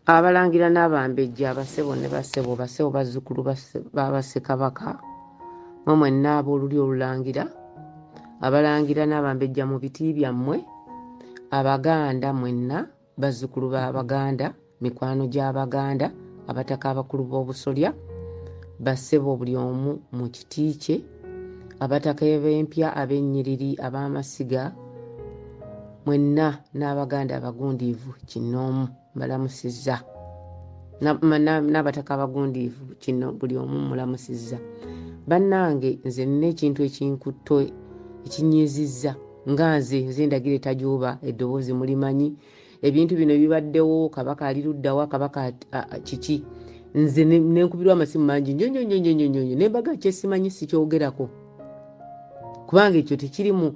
Abalangira n'abambejja abasebo ne basebo bazzukulu b'Abassekabaka mwe mwenna ab'olulyo olulangira abalangira n'abambejja mu biti byammwe Abaganda mwenna bazzukulu b'Abaganda mikwano gy'Abaganda abataka abakulu b'obusolya bassebo buli omu mu kiti kye abataka b'empya ab'ennyiriri ab'amasiga mwenna n'Abaganda abagundiivu kinnoomu mbalamusizza n'abataka abagundiivu kino buli omu mulamusizza bannange nze nina ekintu ekinkutto ekinyizizza nga nze ndagira etajuuba eddoboozi mulimanyi ebintu bino bibaddewo kabaka ali luddawa kabaka kiki nze nenkubirwa amasimu mangi nnyonnyonnyonnyonnyonnyonyo nembaga kyesimanyi sikyogerako kubanga ekyo tekiri mu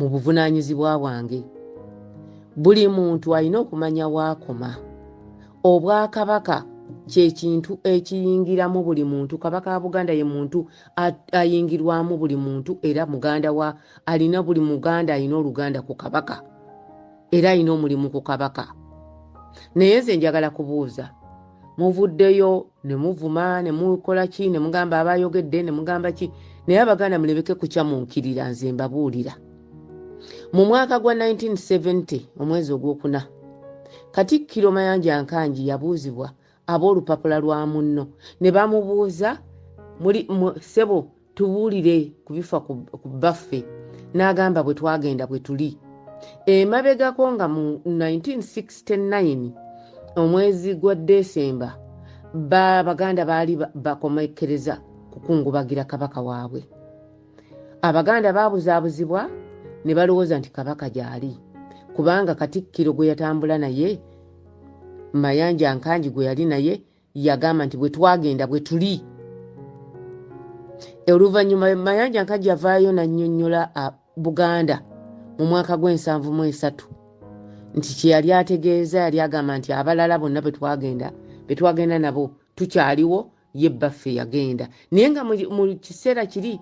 buvunaanyizibwa bwange buli muntu alina okumanya waakoma obwakabaka kyekintu ekiyingiramu buli muntu kabaka wa Buganda ye muntu ayingirwamu buli muntu era muganda wa alina buli muganda alina oluganda ku kabaka era alina omulimu ku kabaka naye nze njagala kubuuza muvuddeyo ne muvuma ne mukola ki ne mugamba abayogedde ne mugamba ki naye Abaganda mulebeke kukyamunkirira nze mbabuulira mu mwaka gwa 1970 omwezi ogwokuna Katikkiro Mayanja Nkanji yabuuzibwa ab'olupapula lwa munno ne bamubuuza sebo tubuulire ku bifa ku baffe n'agamba bwe twagenda bwe tuli emabegako nga mu 1969 omwezi gwa Desemba Abaganda baali bakomekereza kukungubagira kabaka waabwe Abaganda baabuzaabuzibwa ne balowooza nti kabaka gyali kubanga Katikkiro gwe yatambula naye Mayanja Nkanji gwe yali naye yagamba nti bwe twagenda bwe tuli oluvannyuma Mayanja Nkanji yavaayo nannyonnyola Buganda mu mwaka gw'73 nti kye yali ategeeza yali agamba nti abalala bonna bwe twagenda nabo tukyaliwo ye baffe yagenda naye nga mu kiseera kiri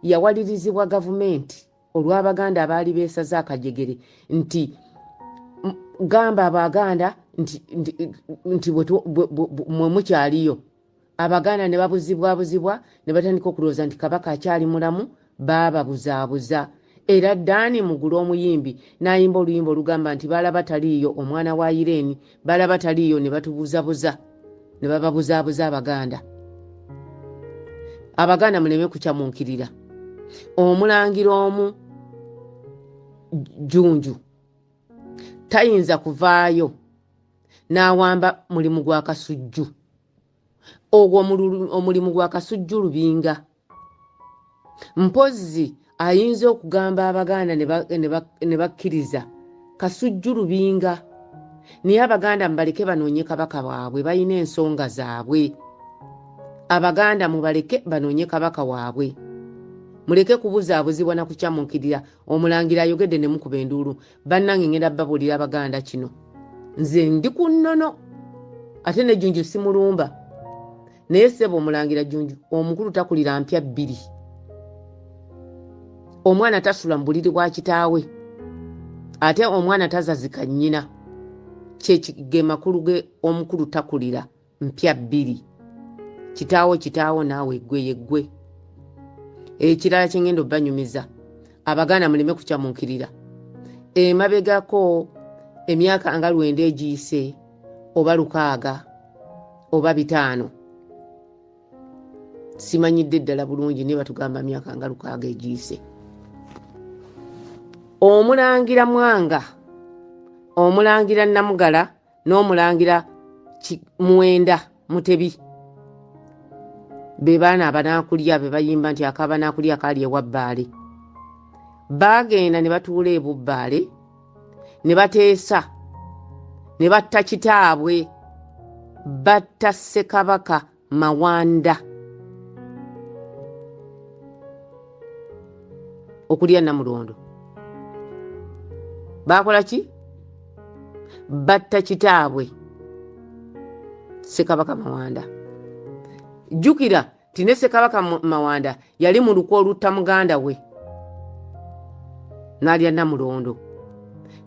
yawalirizibwa gavumenti olw'Abaganda abaali beesaze akajegere nti gamba Abaganda nti mwe mukyaliyo Abaganda ne babuzibwabuzibwa ne batandika okulowooza nti kabaka akyali mulamu baababuzaabuza era Dani Mugulu omuyimbi n'ayimba oluyimba olugamba nti balaba taliiyo omwana wa Irene balaba taliiyo ne batubuzabuza ne bababuzaabuza Abaganda muleme kukyamunkirira omulangira omu Junju tayinza kuvaayo n'awamba mulimu gwa Kasujju ogwo omulimu gwa Kasujju Lubinga mpozi ayinza okugamba Abaganda ne bakkiriza Kasujju Lubinga naye Abaganda mubaleke banoonye kabaka waabwe balina ensonga zaabwe Abaganda mubaleke banoonye kabaka waabwe muleke kubuzaabuzibwa na kukyamunkirira omulangira ayogedde ne mukuba enduulu bannange ngenda babuulira Abaganda kino nze ndi ku nnono ate ne Junju simulumba naye sebo omulangira Junju omukulu takulira mpya bbiri omwana tasula mu buliri bwa kitaawe ate omwana tazazika nnyina ge makulu ge omukulu takulira mpya bbiri kitaawo naawe yeggwe ekirala kyengendo banyumiza Abaganda muleme kukyamunkirira emabegako emyaka nga 9 egiyise oba 6 oba 5 simanyidde ddala bulungi ne batugamba myaka nga 6 egiyise omulangira Mwanga omulangira Namugala n'omulangira Mwenda Mutebi be baana abanakulya be bayimba nti akabanakulya kali ewa Bbaale bagenda ne batuula e Bubbaale ne bateesa ne batta kitaabwe batta Ssekabaka Mawanda okulya Namulondo bakola ki batta kitaabwe Ssekabaka Mawanda jukira tine Ssekabaka Mawanda yali mu lukwo olutta muganda we n'alya Namulondo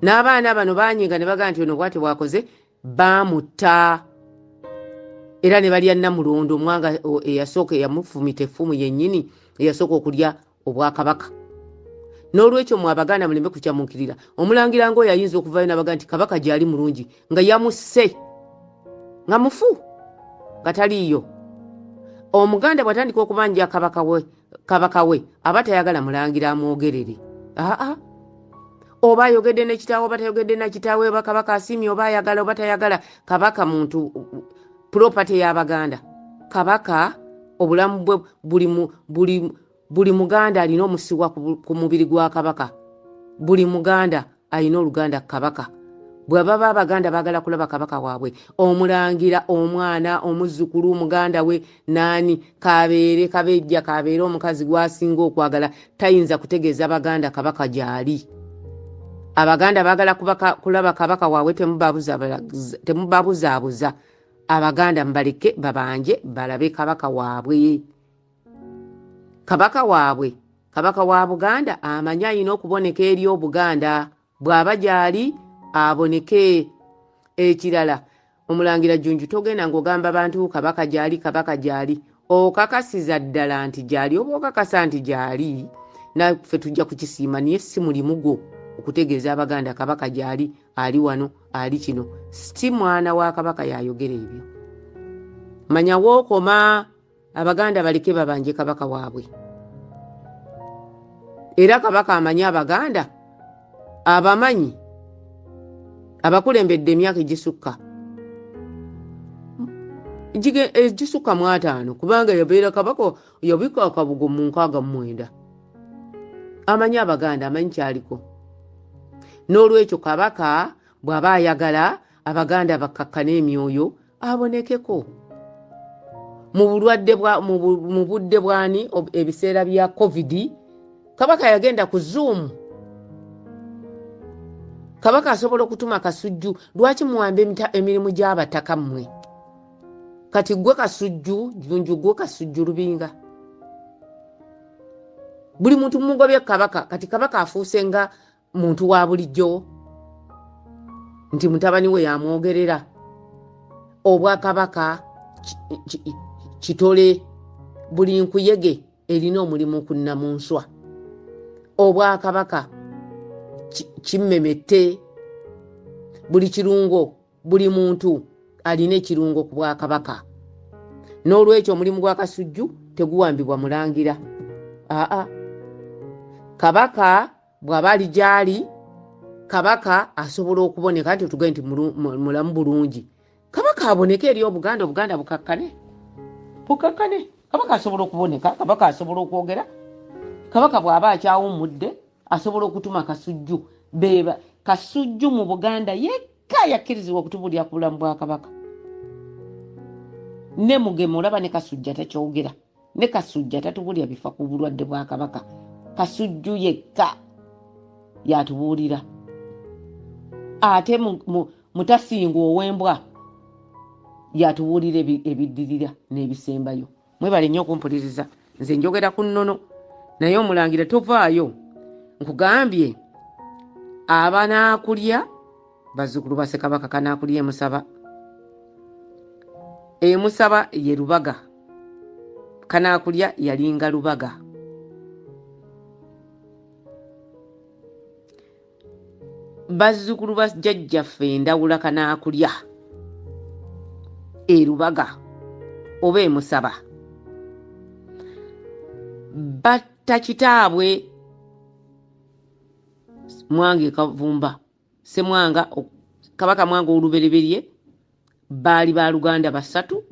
n'abaana bano banyiga ne bagaa nti ono bwati bwakoze bamutta era ne balya Namulondo omwanga eyasooka eyamufumita effumu yennyini eyasooka okulya obwakabaka. N'olwekyo mwe Abaganda muleme kukyamukirira. Omulangira ng'oyo ayinza okuvayo n'abaga nti kabaka gyali mulungi nga yamusse nga mufu nga taliiyo. Omuganda bw'atandika okubanja kabaka we aba tayagala mulangira amwogerere. Oba ayogedde ne kitaawe oba tayogedde na kitaawe, oba kabaka asiimye oba ayagala oba tayagala. Kabaka muntu property y'Abaganda. Kabaka obulamu bwe buli Muganda alina omusiwa ku mubiri gwa kabaka. Buli Muganda alina oluganda kabaka. Bwe baba Abaganda baagala kulaba kabaka waabwe, omulangira, omwana, omuzzukulu, Muganda we naani, kabeere kabejja, kabeere omukazi gwasinga okwagala, tayinza kutegeeza Abaganda kabaka gyali. Abaganda baagala kulaba kabaka waabwe, temubabuzaabuza. Abaganda mbaleke babanje balabe kabaka waabwe. Kabaka waabwe, kabaka wa Buganda amanya alina okuboneka eri Obuganda. Bw'aba gyali aboneke. Ekirala, omulangira Jjunju togenda ng'ogamba abantu kabaka gyali. Okakasiza ddala nti gyali oba okakasa nti gyali, naffe tujja kukisiima naye si mulimu gwo okutegeeza Abaganda kabaka gyali, ali wano, ali kino. Si mwana wa kabaka yayogera ebyo. Manya wookoma. Abaganda baleke babanje kabaka waabwe. Era kabaka amanyi Abaganda abamanyi abakulembedde emyaka egisukka egisukka mu 5 kubanga yabeera kabaka yabika akabugo mu 69. Amanyi Abaganda, amanyi kyaliko. N'olwekyo kabaka bw'aba ayagala Abaganda bakkakkane emyoyo abonekeko. Mu budde bwani ebiseera bya COVID, kabaka yagenda ku Zoom. Kabaka asobola okutuma Kasujju. Lwaki muwambe emirimu gy'abataka mmwe? Kati gwe Kasujju, Jjunju gwe Kasujju Lubinga. Buli muntu mugobye kabaka. Kati kabaka afuuse nga muntu wa bulijjo nti mutabani we yamwogerera. Obwakabaka kitole, buli nkuyege erina omulimu ku Nnamunswa. Obwakabaka kimmemette. Buli kirungo, buli muntu alina ekirungo ku Bwakabaka. N'olwekyo omulimu gwa Kasujju teguwambibwa mulangira. Kabaka bw'aba ali gyali, kabaka asobola okuboneka nti tugaye nti mulamu bulungi. Kabaka aboneke eri Obuganda, Obuganda bukakkane. Kabaka asobola okuboneka, kabaka asobola okwogera. Kabaka bw'aba akyawummudde asobola okutuma Kasujju. Beba Kasujju mu Buganda yekka yakkirizibwa okutubulira ku bulamu bwa kabaka. Ne Mugema olaba ne Kasujja takyogera. Ne Kasujja tatubulira bifa ku bulwadde bwa kabaka. Kasujju yekka yatubuulira. Ate Mutasinga ow'Embwa yatubuulira ebiddirira n'ebisembayo. Mwebale nnyo okumpuliriza. Nze njogera ku nnono. Naye omulangira tovaayo. Nkugambye abanaakulya bazzukulu ba Ssekabaka Kanaakulya emusaba. Emusaba ye Lubaga. Kanaakulya yalinga Lubaga. Bazzukulu ba jjajjaffe Ndawula Kanaakulya Lubaga oba emusaba. Batta kitaabwe Mwange Kavumba, Ssemwanga, Kabaka Mwanga olubereberye, baali ba Luganda 3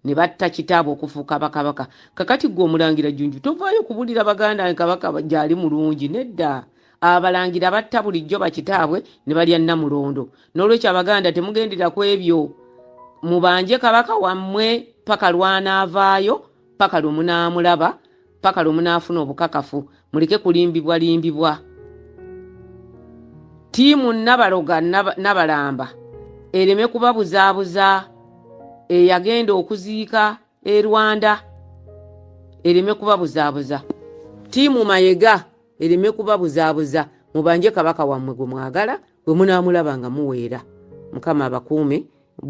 ne batta kitaabwe okufuuka bakabaka. Kakati gwe omulangira Jjunju tovaayo kubulira Baganda kabaka gyali mulungi. Nedda. Abalangira batta bulijjo bakitaabwe ne balya Namulondo. N'olwekyo Abaganda temugendera ku ebyo. Mubanje kabaka wammwe paka lwanaavaayo, paka lumunaamulaba, paka lumunaafuna obukakafu. Muleke kulimbibwa. Tiimu Nabaloga Nabalamba ereme kubabuzaabuza. Eyagenda okuziika Rwanda ereme kubabuzaabuza. Tiimu Mayega ereme kubabuzaabuza. Mubanje kabaka wammwe gwe mwagala, bwe munaamulaba nga muweera. Mukama abakuume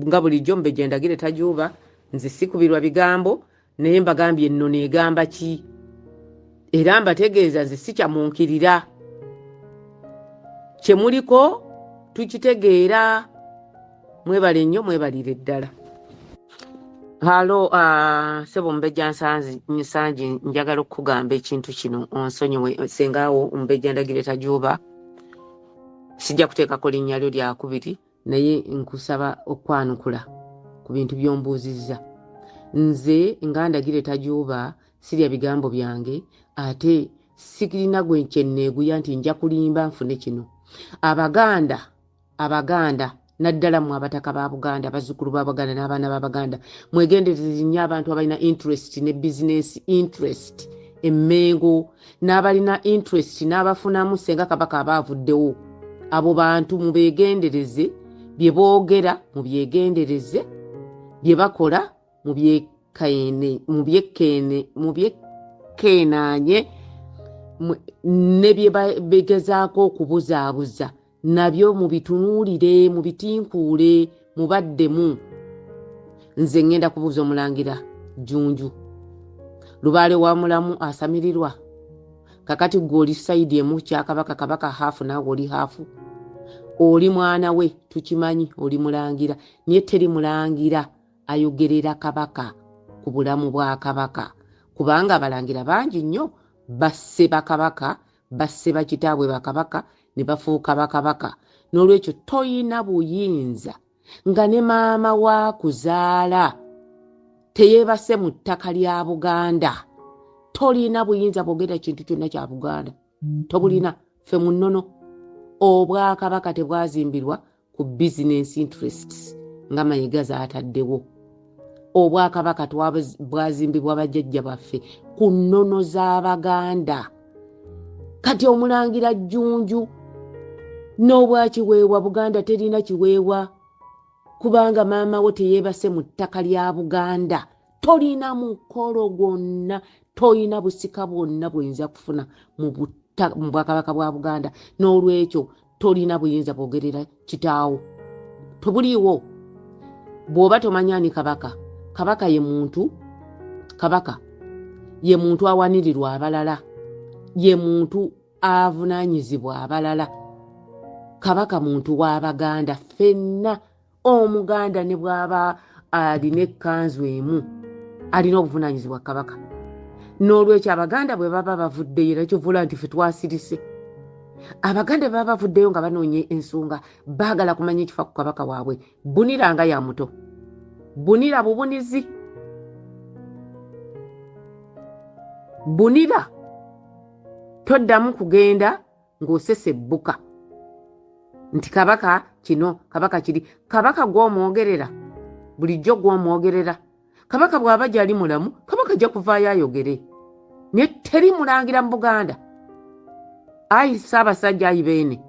nga bulijjo Mbejja Ndagire Tajuuba, nze sikubirwa bigambo naye mbagambye ennono egamba ki era mbategeeza nze sikyamunkirira kyemuliko tukitegeera. Mwebale nnyo, mwebalire ddala. Halo sebo Mbejja Nsangi, njagala okugamba ekintu kino onsonyiwe sengaawo Mbejja Ndagire Tajuuba sijja kuteekako linnya lyo lyakubiri naye nkusaba okwanukula ku bintu by'ombuuzizza. Nze nga Ndagire Tajuuba sirya bigambo byange ate sikirina gwe kyenneeguya nti nja kulimba nfune kino. Abaganda naddala mu abataka ba Buganda, bazzukulu ba Buganda n'abaana ba Buganda, mwegendereze nnyo abantu abalina interest ne business interest emmengo n'abalina interest n'abafunamu senga Kabaka abaavuddewo. Abo bantu mubeegendereze, bye boogera mubyegendereze, bye bakola mubyekeenaanye ne bye begezaako okubuzaabuza nabyo mubitunuulire, mubitinkuule, mubaddemu. Nze ngenda kubuuza Omulangira Jjunju, Lubaale wa mulamu asamirirwa, kakati gwe oli sayidi emu kya Kabaka, Kabaka haafu naawe oli haafu. Oli mwana we tukimanyi, oli mulangira naye teri mulangira ayogerera Kabaka ku bulamu bwa Kabaka, kubanga abalangira bangi nnyo basse bakabaka, basse bakitaabwe bakabaka ne bafuuka bakabaka. N'olwekyo toyina buyinza nga ne maama wa kuzaala teyeebase mu ttaka lya Buganda. Tolina buyinza bwogera kintu kyonna kya Buganda, tobulina. Ffe mu nnono obwakabaka tebwazimbirwa ku business interests nga Mayiga zaataddewo. Obwakabaka bwazimbibwa bajjajja baffe ku nnono z'Abaganda. Kati Omulangira Jjunju n'obwakiweebwa Buganda terina kiweebwa kubanga maama wo teyeebase mu ttaka lya Buganda. Tolina mukolo gwonna, tolina busika bwonna bw'oyinza kufuna mu bwakabaka bwa Buganda. N'olwekyo tolina buyinza bwogerera kitaawo, tobuliiwo. Bw'oba tomanyani Kabaka, Kabaka ye muntu, Kabaka ye muntu awanirirwa abalala, ye muntu avunaanyizibwa abalala. Kabaka muntu w'Abaganda ffenna. Omuganda ne bw'aba alina ekkanzu emu alina obuvunaanyizibwa Kabaka. N'olwekyo Abaganda bwe baba bavuddeyo era kyovula nti ffe twasirise. Abaganda bwe baba bavuddeyo nga banoonya ensonga baagala kumanya ekifa ku Kabaka waabwe. Bunira nga ya muto, bunira bubunizi, bunira toddamu kugenda ng'osesebbuka nti Kabaka kino, Kabaka kiri. Kabaka gw'omwogerera bulijjo gw'omwogerera. Kabaka bw'aba gyali mulamu, Kabaka ajja kuvaayo ayogere. Naye teri mulangira mu Buganda. Ayi Ssaabasajja ayi beene,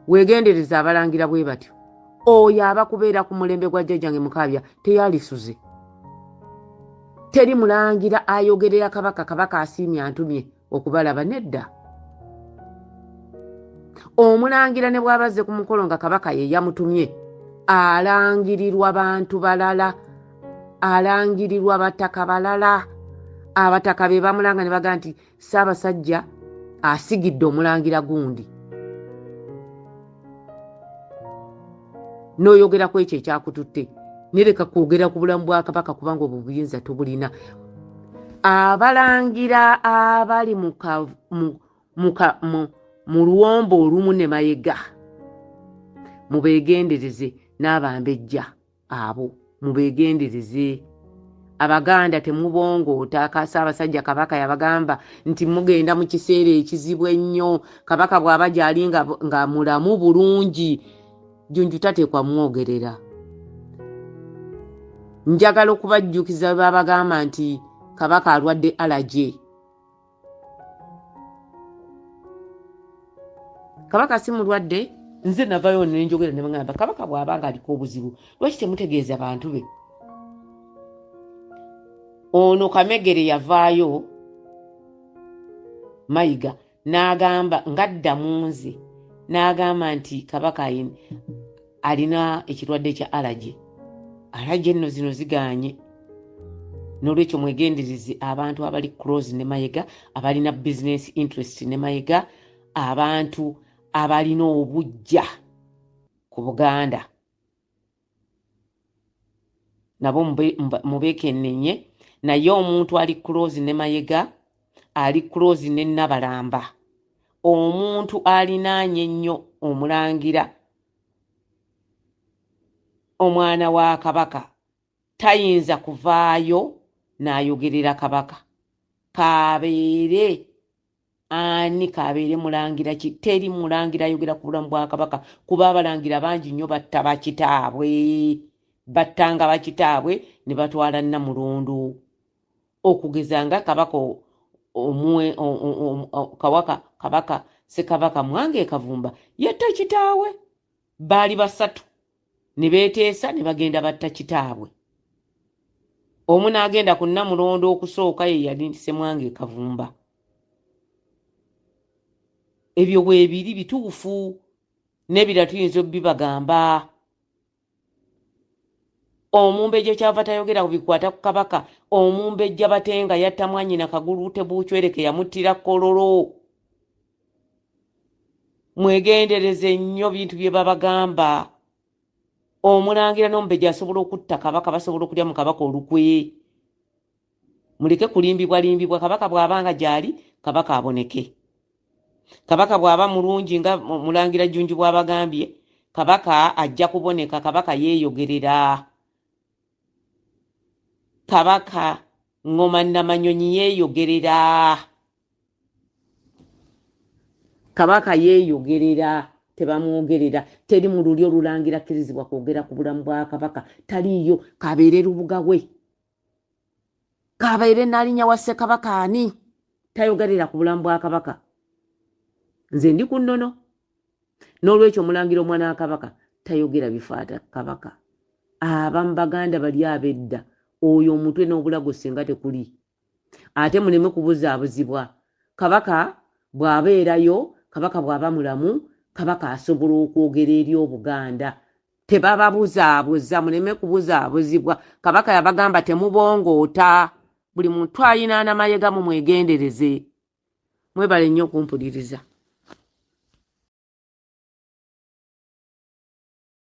weegendereza abalangira bwe batyo. Oyo aba kubeera ku mulembe gwa jjajjange Mukaabya teyalisuze. Teri mulangira ayogerera Kabaka, Kabaka asiimye antumye okubalaba, nedda. Omulangira ne bw'abazze ku mukolo nga Kabaka ye yamutumye, alangirirwa bantu balala, alangirirwa bataka balala. Abataka be bamulanga ne baga nti Ssaabasajja asigidde omulangira gundi. N'oyogera ku ekyo ekyakututte, nereka kwogera ku bulamu bwa Kabaka kubanga obwo buyinza tobulina. Abalangira abali mu luwombo olumu ne Mayiga mubeegendereze, n'Abambejja abo mubeegendereze. Abaganda temubongoota. Ssaabasajja Kabaka yabagamba nti mugenda mu kiseera ekizibu ennyo. Kabaka bw'aba gyali nga mulamu bulungi. Jjunju tateekwa mwogerera. Njagala okubajjukiza babagamba nti Kabaka alwadde allergy. Kabaka si mulwadde. Nze navayo ne njogera ne bagamba Kabaka bw'aba nga aliko obuzibu, lwaki temutegeeza bantu be? Ono Kamegere yavaayo Mayiga n'agamba ngadda mu nze n'agamba nti kabaka alina ekirwadde kya allergy nno zino ziganye. N'olwekyo mwegendereze abantu abali close ne Mayiga, abalina business interest ne Mayiga, abantu abalina obujja ku Buganda, nabo mubekennenye. Naye omuntu ali close ne Mayiga, ali close ne Nabalamba, omuntu alinaanye ennyo Omulangira, omwana wa kabaka, tayinza kuvaayo n'ayogerera kabaka. Kabeere ani, kabeere mulangira ki? Teri mulangira ayogera ku bulamu bwa kabaka, kuba abalangira bangi nnyo batta bakitaabwe, battanga bakitaabwe ne batwala Namulondo. Okugeza nga kabaka kabaka Ssekabaka Mwange Kavumba yatta kitaawe. Baali basatu ne beeteesa ne bagenda batta kitaabwe. Omu n'agenda ku Namulondo okusooka, ye yali Ssemwange Kavumba. Ebyo bwe biri bituufu, n'ebira tuyinza obibagamba. Omumbejja kyava tayogera ku bikwata ku kabaka. Omumbejja Batenga yatta mwannyina Kagulu Tebuukywereke, yamuttira Kololo. Mwegendereze nnyo bintu bye babagamba. Omulangira n'omumbejja asobola okutta kabaka, basobola okulya mu kabaka olukwe. Muleke kulimbibwa. Kabaka bw'abanga gyali, kabaka aboneke. Kabaka bw'aba mulungi nga Mulangira Jjunju bw'abagambye, kabaka ajja kuboneka. Kabaka yeeyogerera. Kabaka Ngoma Namanyonyi yeeyogerera. Kabaka yeeyogerera, tebamwogerera. Teri mu lulyo olulangira akkirizibwa kwogera ku bulamu bwa kabaka. Taliiyo. Kabeere lubuga we, kabeere Nnaalinya wa Ssekabaka ani tayogerera ku bulamu bwa kabaka. Nze ndi ku nnono. N'olwekyo Omulangira omwana wa kabaka tayogera bifaata kabaka. Abamu Baganda bali ab'edda, oyo omutwe n'obulago singa tekuli. Ate muleme kubuzaabuzibwa. Kabaka bw'abeerayo, kabaka bw'aba mulamu, kabaka asobola okwogera eri Obuganda. Tebababuzaabuza, muleme kubuzaabuzibwa. Kabaka yabagamba temubongoota. Buli muntu alina Namayiga mu mwegendereze. Mwebale nnyo okumpuliriza.